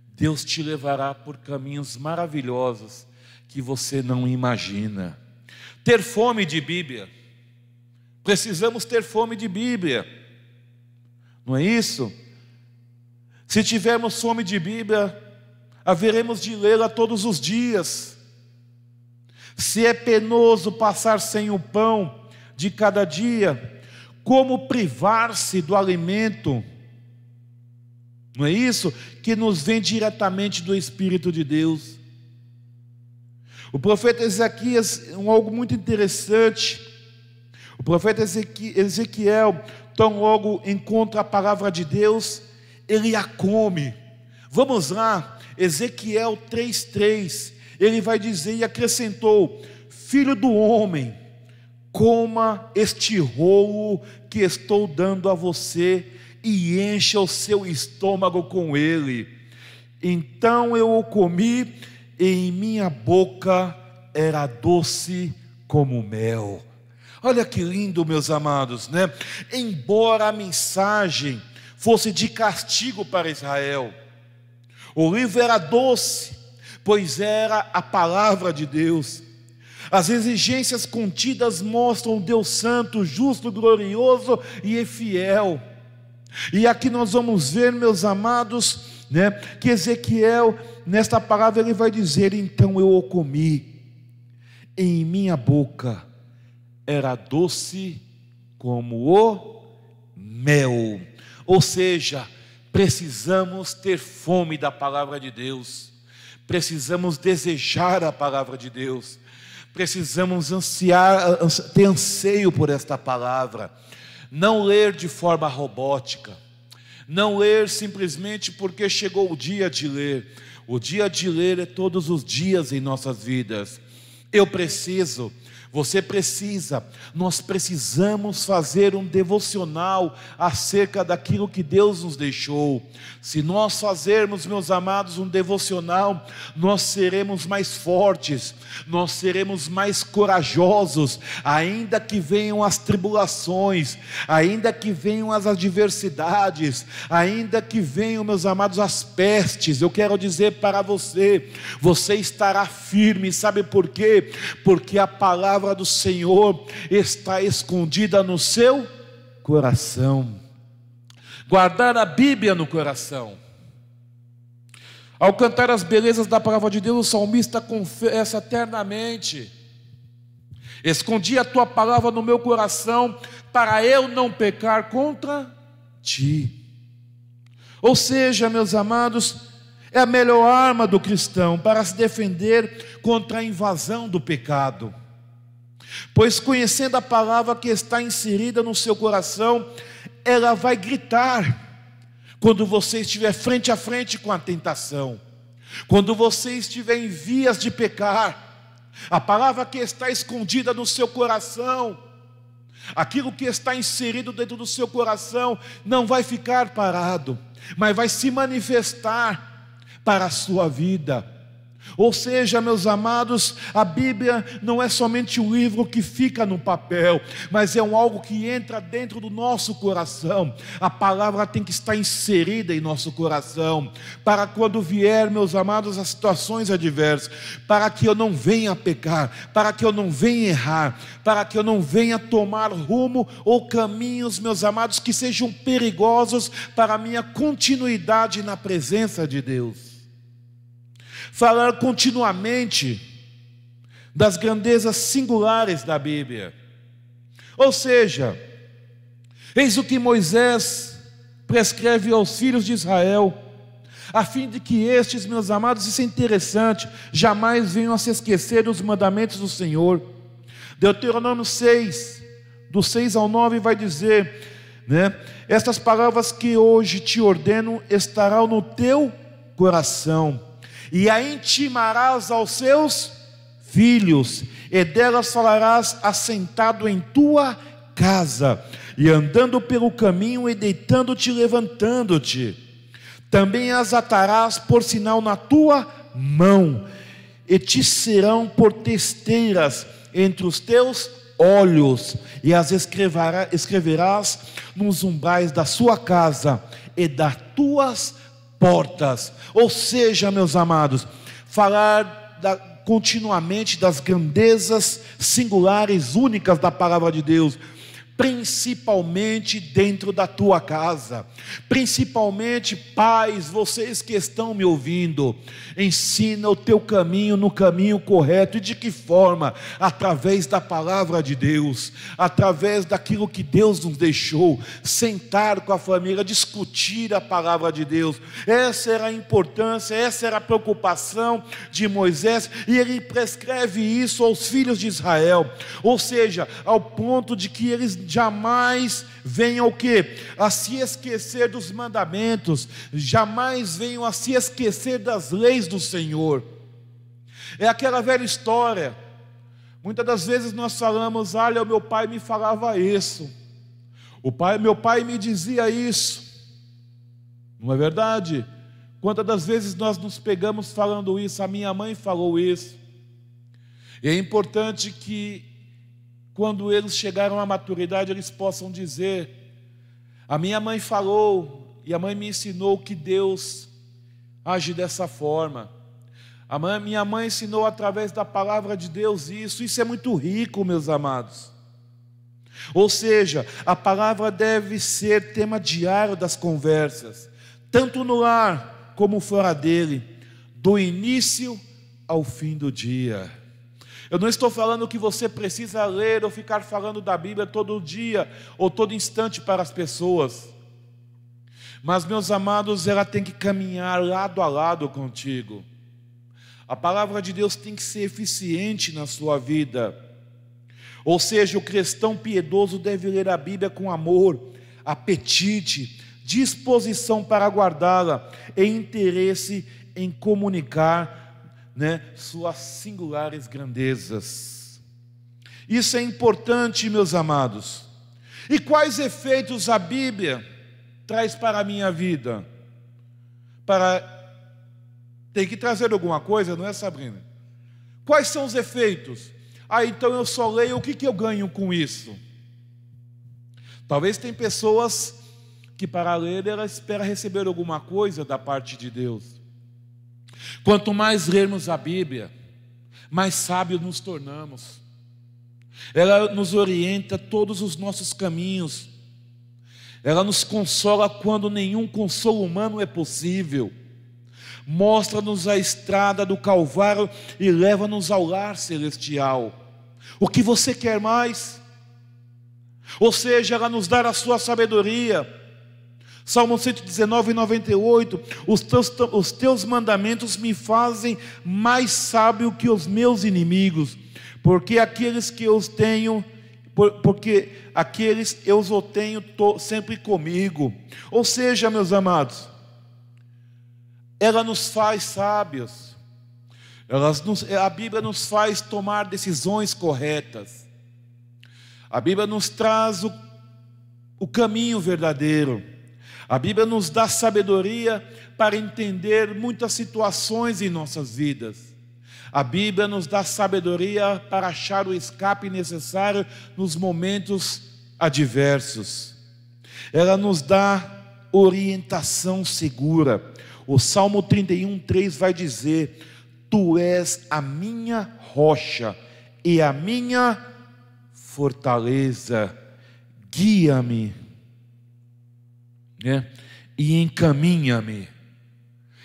Deus te levará por caminhos maravilhosos que você não imagina. Ter fome de Bíblia, precisamos ter fome de Bíblia, não é isso? Se tivermos fome de Bíblia, haveremos de lê-la todos os dias. Se é penoso passar sem o pão de cada dia, como privar-se do alimento, não é isso? Que nos vem diretamente do Espírito de Deus. O profeta Ezequias, algo muito interessante, o profeta Ezequiel, tão logo encontra a palavra de Deus, ele a come. Vamos lá, Ezequiel 3:3, ele vai dizer, e acrescentou, filho do homem, coma este rolo que estou dando a você, e encha o seu estômago com ele. Então eu o comi, e em minha boca era doce como mel. Olha que lindo, meus amados, né? Embora a mensagem fosse de castigo para Israel, o livro era doce, pois era a palavra de Deus. As exigências contidas mostram um Deus santo, justo, glorioso e fiel. E aqui nós vamos ver, meus amados, né, que Ezequiel, nesta palavra, ele vai dizer, então eu o comi, em minha boca era doce como o mel. Ou seja, precisamos ter fome da palavra de Deus, precisamos desejar a palavra de Deus, precisamos ter anseio por esta palavra. Não ler de forma robótica, não ler simplesmente porque chegou o dia de ler. O dia de ler é todos os dias em nossas vidas. Eu preciso, você precisa, nós precisamos fazer um devocional acerca daquilo que Deus nos deixou. Se nós fazermos, meus amados, um devocional, nós seremos mais fortes, nós seremos mais corajosos, ainda que venham as tribulações, ainda que venham as adversidades, ainda que venham, meus amados, as pestes. Eu quero dizer para você, você estará firme. Sabe por quê? Porque a palavra do Senhor está escondida no seu coração. Guardar a Bíblia no coração. Ao cantar as belezas da palavra de Deus, o salmista confessa eternamente: escondi a tua palavra no meu coração, para eu não pecar contra ti. Ou seja, meus amados, é a melhor arma do cristão para se defender contra a invasão do pecado. Pois conhecendo a palavra que está inserida no seu coração, ela vai gritar quando você estiver frente a frente com a tentação, quando você estiver em vias de pecar, A palavra que está escondida no seu coração, aquilo que está inserido dentro do seu coração, não vai ficar parado, mas vai se manifestar para a sua vida. Ou seja, meus amados, a Bíblia não é somente um livro que fica no papel, mas é algo que entra dentro do nosso coração. A palavra tem que estar inserida em nosso coração, para quando vier, meus amados, as situações adversas, para que eu não venha pecar, para que eu não venha errar, para que eu não venha tomar rumo ou caminhos, meus amados, que sejam perigosos para a minha continuidade na presença de Deus. Falar continuamente das grandezas singulares da Bíblia. Ou seja, eis o que Moisés prescreve aos filhos de Israel, a fim de que estes, meus amados, isso é interessante, jamais venham a se esquecer dos mandamentos do Senhor. Deuteronômio 6, do 6 ao 9 vai dizer, né? Estas palavras que hoje te ordeno estarão no teu coração, e a intimarás aos seus filhos, e delas falarás assentado em tua casa, e andando pelo caminho, e deitando-te e levantando-te. Também as atarás por sinal na tua mão, e te serão por testeiras entre os teus olhos, e as escreverás nos umbrais da sua casa e das tuas portas. Ou seja, meus amados, falar continuamente das grandezas singulares, únicas da palavra de Deus, principalmente dentro da tua casa. Principalmente, pais, vocês que estão me ouvindo, ensina o teu caminho no caminho correto. E de que forma? Através da palavra de Deus, através daquilo que Deus nos deixou, sentar com a família, discutir a palavra de Deus. Essa era a importância, essa era a preocupação de Moisés, e ele prescreve isso aos filhos de Israel, ou seja, ao ponto de que eles jamais venham o quê? A se esquecer dos mandamentos, jamais venham a se esquecer das leis do Senhor. É aquela velha história, muitas das vezes nós falamos, olha, o meu pai me falava isso, meu pai me dizia isso, não é verdade? Quantas das vezes nós nos pegamos falando isso, a minha mãe falou isso. E é importante que quando eles chegaram à maturidade, eles possam dizer, a minha mãe falou, e a mãe me ensinou que Deus age dessa forma. Minha mãe ensinou através da palavra de Deus isso. Isso é muito rico, meus amados. Ou seja, a palavra deve ser tema diário das conversas, tanto no lar como fora dele, do início ao fim do dia. Eu não estou falando que você precisa ler ou ficar falando da Bíblia todo dia ou todo instante para as pessoas, mas, meus amados, ela tem que caminhar lado a lado contigo. A palavra de Deus tem que ser eficiente na sua vida. Ou seja, o cristão piedoso deve ler a Bíblia com amor, apetite, disposição para guardá-la e interesse em comunicar, suas singulares grandezas. Isso é importante, meus amados. E quais efeitos a Bíblia traz para a minha vida? Tem que trazer alguma coisa, não é, Sabrina? Quais são os efeitos? Então eu só leio, o que eu ganho com isso? Talvez tem pessoas que para ler, ela espera receber alguma coisa da parte de Deus. Quanto mais lermos a Bíblia, mais sábios nos tornamos. Ela nos orienta todos os nossos caminhos. Ela nos consola quando nenhum consolo humano é possível. Mostra-nos a estrada do Calvário e leva-nos ao lar celestial. O que você quer mais? Ou seja, ela nos dá a sua sabedoria. Salmo 119, 98, os teus mandamentos me fazem mais sábio que os meus inimigos, porque aqueles eu os tenho sempre comigo. Ou seja, meus amados, ela nos faz sábios. A Bíblia nos faz tomar decisões corretas. A Bíblia nos traz o caminho verdadeiro. A Bíblia nos dá sabedoria para entender muitas situações em nossas vidas. A Bíblia nos dá sabedoria para achar o escape necessário nos momentos adversos. Ela nos dá orientação segura. O Salmo 31:3 vai dizer: Tu és a minha rocha e a minha fortaleza, guia-me, né? E encaminha-me.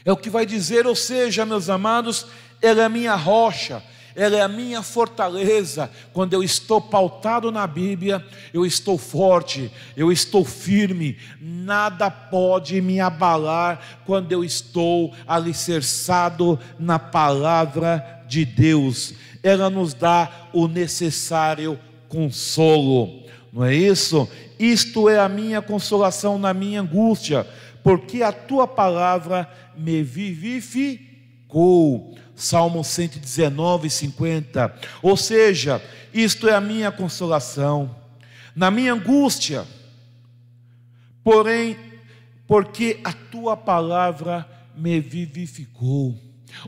É o que vai dizer, ou seja, meus amados, ela é a minha rocha, ela é a minha fortaleza. Quando eu estou pautado na Bíblia, eu estou forte, eu estou firme, nada pode me abalar quando eu estou alicerçado na palavra de Deus. Ela nos dá o necessário consolo, não é isso? Isto é a minha consolação na minha angústia, porque a tua palavra me vivificou. Salmo 119:50. Ou seja, isto é a minha consolação na minha angústia, porém, porque a tua palavra me vivificou.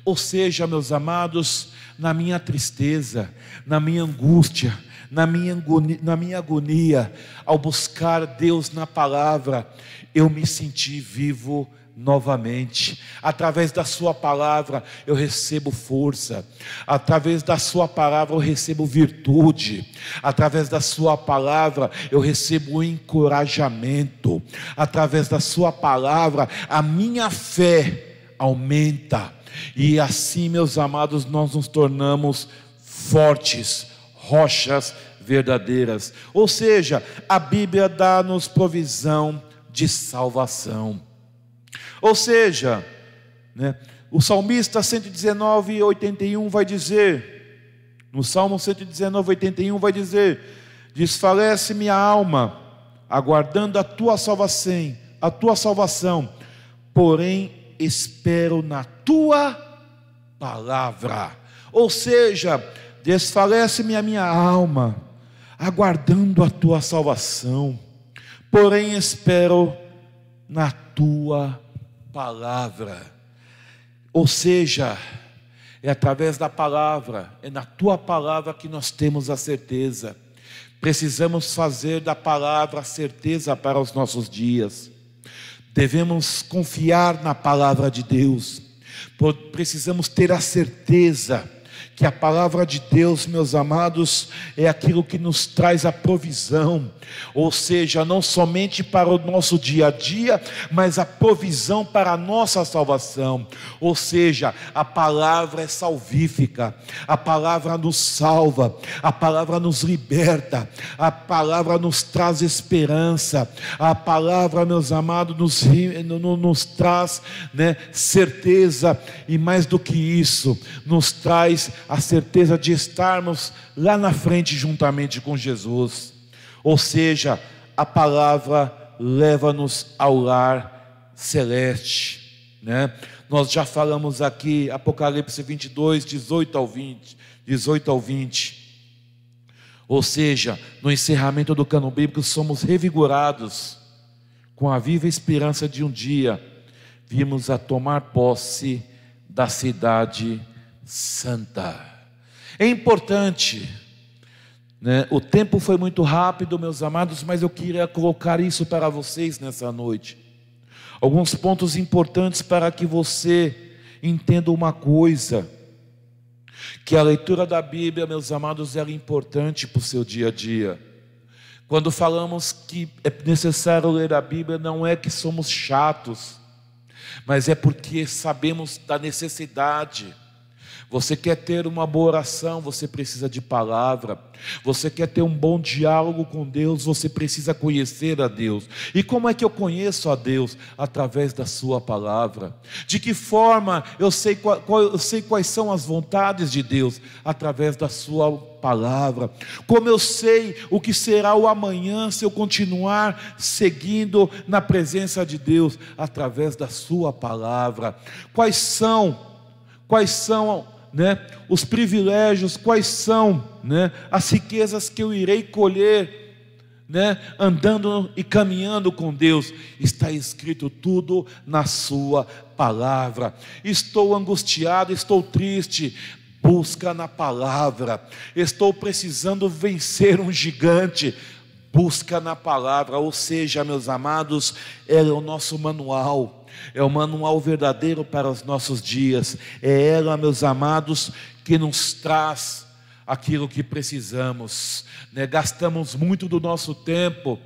Ou seja, meus amados, na minha tristeza, na minha angústia, na minha agonia, ao buscar Deus na palavra, eu me senti vivo novamente. Através da sua palavra eu recebo força, através da sua palavra eu recebo virtude, através da sua palavra eu recebo encorajamento, através da sua palavra a minha fé aumenta, e assim, meus amados, nós nos tornamos fortes, rochas verdadeiras. Ou seja, a Bíblia dá-nos provisão de salvação. Ou seja, né, o salmista 119:81 vai dizer, no Salmo 119:81 vai dizer: desfalece minha alma, aguardando a tua salvação, porém espero na tua palavra. Ou seja, desfalece-me a minha alma, aguardando a tua salvação, porém espero na tua palavra. Ou seja, é através da palavra, é na tua palavra que nós temos a certeza. Precisamos fazer da palavra a certeza para os nossos dias. Devemos confiar na palavra de Deus. Precisamos ter a certeza que a palavra de Deus, meus amados, é aquilo que nos traz a provisão, ou seja, não somente para o nosso dia a dia, mas a provisão para a nossa salvação. Ou seja, a palavra é salvífica, a palavra nos salva, a palavra nos liberta, a palavra nos traz esperança, a palavra, meus amados, nos traz, né, certeza, e mais do que isso, nos traz a certeza de estarmos lá na frente juntamente com Jesus. Ou seja, a palavra leva-nos ao lar celeste, né? Nós já falamos aqui, Apocalipse 22, 18 ao 20. Ou seja, no encerramento do cânon bíblico, somos revigorados com a viva esperança de um dia virmos a tomar posse da cidade santa. É importante, né? O tempo foi muito rápido, meus amados, mas eu queria colocar isso para vocês nessa noite. Alguns pontos importantes para que você entenda uma coisa: que a leitura da Bíblia, meus amados, é importante para o seu dia a dia. Quando falamos que é necessário ler a Bíblia, não é que somos chatos, mas é porque sabemos da necessidade. Você quer ter uma boa oração, você precisa de palavra. Você quer ter um bom diálogo com Deus, você precisa conhecer a Deus. E como é que eu conheço a Deus? Através da sua palavra. De que forma eu sei quais são as vontades de Deus? Através da sua palavra. Como eu sei o que será o amanhã se eu continuar seguindo na presença de Deus? Através da sua palavra. Quais são né, os privilégios, quais são, né, as riquezas que eu irei colher, né, andando e caminhando com Deus. Está escrito tudo na sua palavra. Estou angustiado, estou triste, busca na palavra. Estou precisando vencer um gigante, busca na palavra. Ou seja, meus amados, ela é o nosso manual, é o manual verdadeiro para os nossos dias. É ela, meus amados, que nos traz aquilo que precisamos, né? Gastamos muito do nosso tempo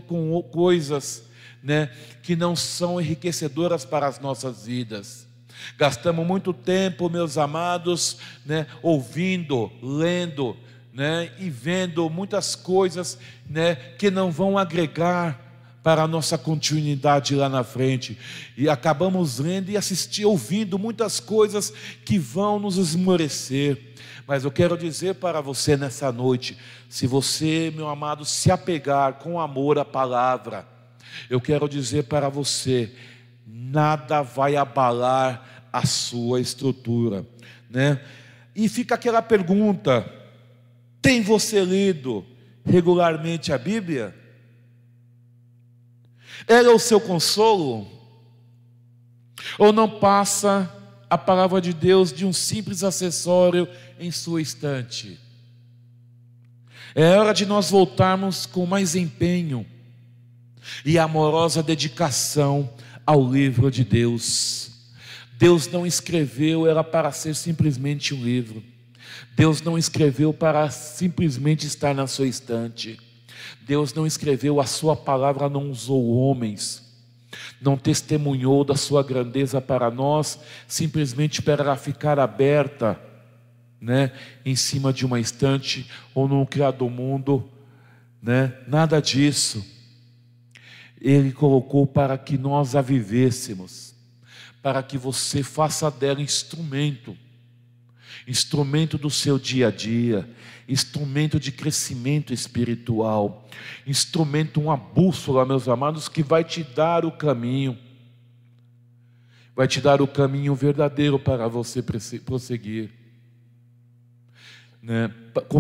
com coisas, né, que não são enriquecedoras para as nossas vidas. Gastamos muito tempo, meus amados, né, ouvindo, lendo, né, e vendo muitas coisas, né, que não vão agregar para a nossa continuidade lá na frente, e acabamos lendo e ouvindo muitas coisas que vão nos esmorecer. Mas eu quero dizer para você nessa noite, se você, meu amado, se apegar com amor à palavra, eu quero dizer para você, nada vai abalar a sua estrutura, né? E fica aquela pergunta: tem você lido regularmente a Bíblia? Ela é o seu consolo? Ou não passa a palavra de Deus de um simples acessório em sua estante? É hora de nós voltarmos com mais empenho e amorosa dedicação ao livro de Deus. Deus não escreveu ela para ser simplesmente um livro. Deus não escreveu para simplesmente estar na sua estante. Deus não escreveu, a sua palavra não usou homens, não testemunhou da sua grandeza para nós, simplesmente para ela ficar aberta, né, em cima de uma estante ou num criado mundo, né? Nada disso. Ele colocou para que nós a vivêssemos, para que você faça dela instrumento do seu dia a dia, instrumento de crescimento espiritual, instrumento, uma bússola, meus amados, que vai te dar o caminho, verdadeiro para você prosseguir, né?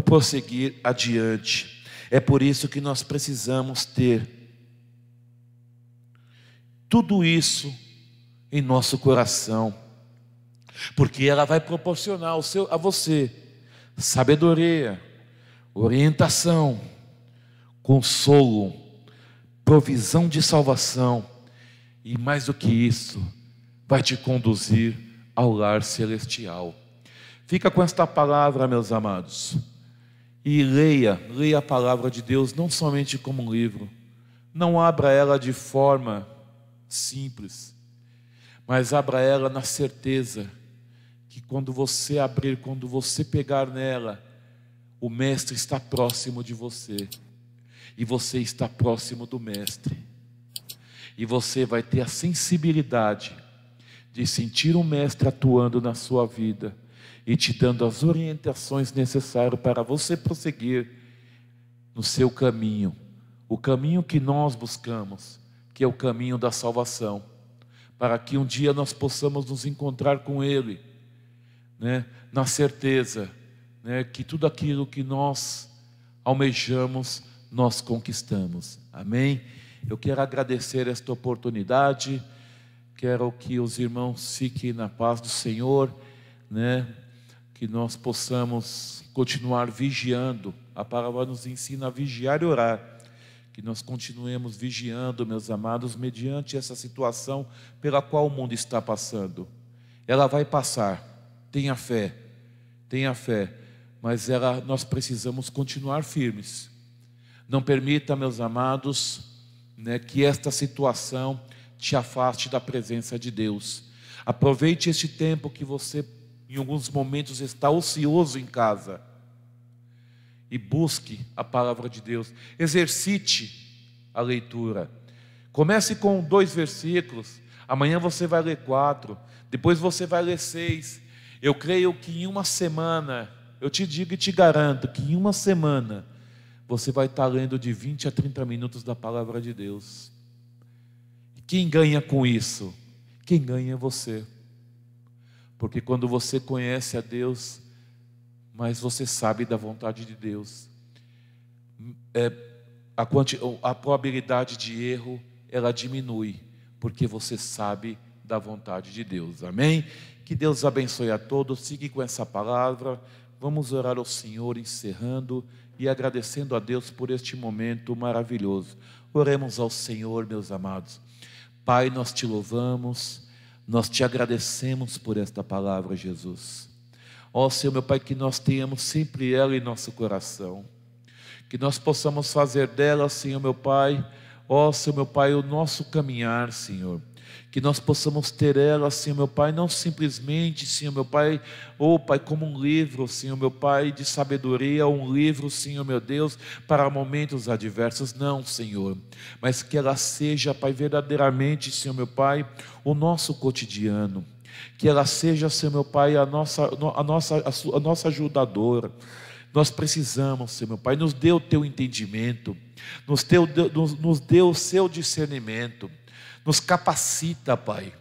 Prosseguir adiante. É por isso que nós precisamos ter tudo isso em nosso coração, porque ela vai proporcionar a você sabedoria, orientação, consolo, provisão de salvação, e mais do que isso, vai te conduzir ao lar celestial. Fica com esta palavra, meus amados, e leia a palavra de Deus não somente como um livro. Não abra ela de forma simples, mas abra ela na certeza que quando você abrir, quando você pegar nela, o Mestre está próximo de você, e você está próximo do Mestre, e você vai ter a sensibilidade de sentir o Mestre atuando na sua vida, e te dando as orientações necessárias para você prosseguir no seu caminho, o caminho que nós buscamos, que é o caminho da salvação, para que um dia nós possamos nos encontrar com Ele, né, na certeza, né, que tudo aquilo que nós almejamos, nós conquistamos. Amém? Eu quero agradecer esta oportunidade, quero que os irmãos fiquem na paz do Senhor, né, que nós possamos continuar vigiando. A palavra nos ensina a vigiar e orar, que nós continuemos vigiando, meus amados, mediante essa situação pela qual o mundo está passando. Ela vai passar, tenha fé, mas nós precisamos continuar firmes. Não permita, meus amados, né, que esta situação te afaste da presença de Deus. Aproveite este tempo que você, em alguns momentos, está ocioso em casa, e busque a palavra de Deus. Exercite a leitura. Comece com 2 versículos, amanhã você vai ler 4, depois você vai ler 6. Eu creio que em uma semana, eu te digo e te garanto que em uma semana você vai estar lendo de 20 a 30 minutos da palavra de Deus. E quem ganha com isso? Quem ganha é você. Porque quando você conhece a Deus, mas você sabe da vontade de Deus, a probabilidade de erro, ela diminui, porque você sabe da vontade de Deus. Amém? Que Deus abençoe a todos. Siga com essa palavra. Vamos orar ao Senhor, encerrando e agradecendo a Deus por este momento maravilhoso. Oremos ao Senhor, meus amados. Pai, nós te louvamos, nós te agradecemos por esta palavra, Jesus. Ó Senhor, meu Pai, que nós tenhamos sempre ela em nosso coração, que nós possamos fazer dela, Senhor, meu Pai, ó Senhor, meu Pai, o nosso caminhar, Senhor. Que nós possamos ter ela, Senhor meu Pai, não simplesmente, Senhor meu Pai, Pai, como um livro, Senhor meu Pai, de sabedoria, um livro, Senhor meu Deus, para momentos adversos, não, Senhor, mas que ela seja, Pai, verdadeiramente, Senhor meu Pai, o nosso cotidiano, que ela seja, Senhor meu Pai, a nossa ajudadora. Nós precisamos, Senhor meu Pai, nos dê o teu entendimento, nos dê o seu discernimento, nos capacita, Pai.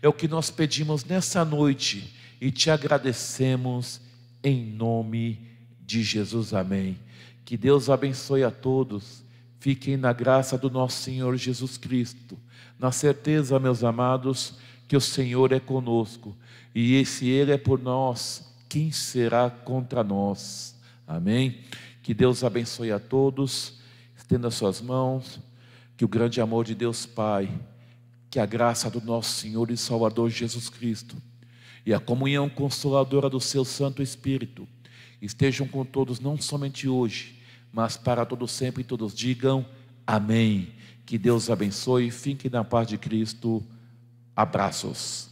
É o que nós pedimos nessa noite e te agradecemos em nome de Jesus, amém. Que Deus abençoe a todos. Fiquem na graça do nosso Senhor Jesus Cristo, na certeza, meus amados, que o Senhor é conosco, e se Ele é por nós, quem será contra nós? Amém? Que Deus abençoe a todos. Estenda suas mãos. Que o grande amor de Deus Pai, que a graça do nosso Senhor e Salvador Jesus Cristo e a comunhão consoladora do seu Santo Espírito estejam com todos, não somente hoje, mas para todos sempre. E todos digam amém. Que Deus abençoe. Fiquem na paz de Cristo. Abraços.